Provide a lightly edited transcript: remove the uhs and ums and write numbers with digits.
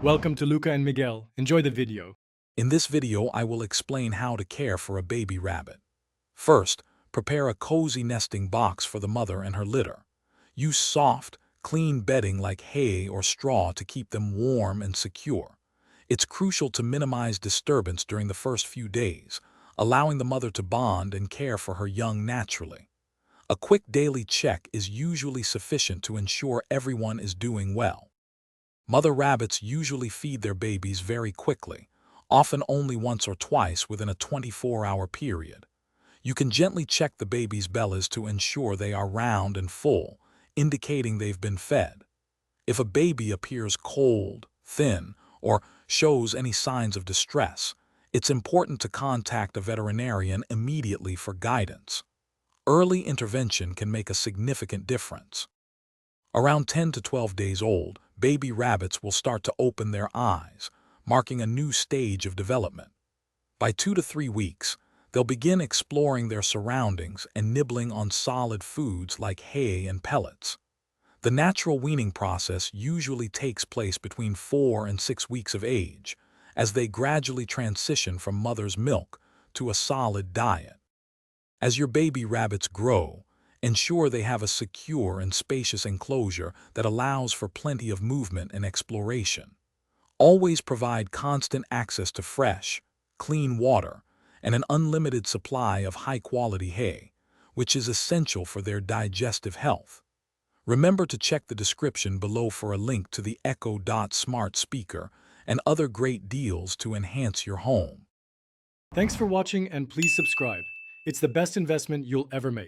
Welcome to Luca and Miguel. Enjoy the video. In this video, I will explain how to care for a baby rabbit. First, prepare a cozy nesting box for the mother and her litter. Use soft, clean bedding like hay or straw to keep them warm and secure. It's crucial to minimize disturbance during the first few days, allowing the mother to bond and care for her young naturally. A quick daily check is usually sufficient to ensure everyone is doing well. Mother rabbits usually feed their babies very quickly, often only once or twice within a 24-hour period. You can gently check the baby's bellies to ensure they are round and full, indicating they've been fed. If a baby appears cold, thin, or shows any signs of distress, it's important to contact a veterinarian immediately for guidance. Early intervention can make a significant difference. Around 10 to 12 days old, baby rabbits will start to open their eyes, marking a new stage of development. By 2 to 3 weeks, they'll begin exploring their surroundings and nibbling on solid foods like hay and pellets. The natural weaning process usually takes place between 4 and 6 weeks of age, as they gradually transition from mother's milk to a solid diet. As your baby rabbits grow, ensure they have a secure and spacious enclosure that allows for plenty of movement and exploration. Always provide constant access to fresh, clean water and an unlimited supply of high-quality hay, which is essential for their digestive health. Remember to check the description below for a link to the Echo Dot smart speaker and other great deals to enhance your home. Thanks for watching and please subscribe. It's the best investment you'll ever make.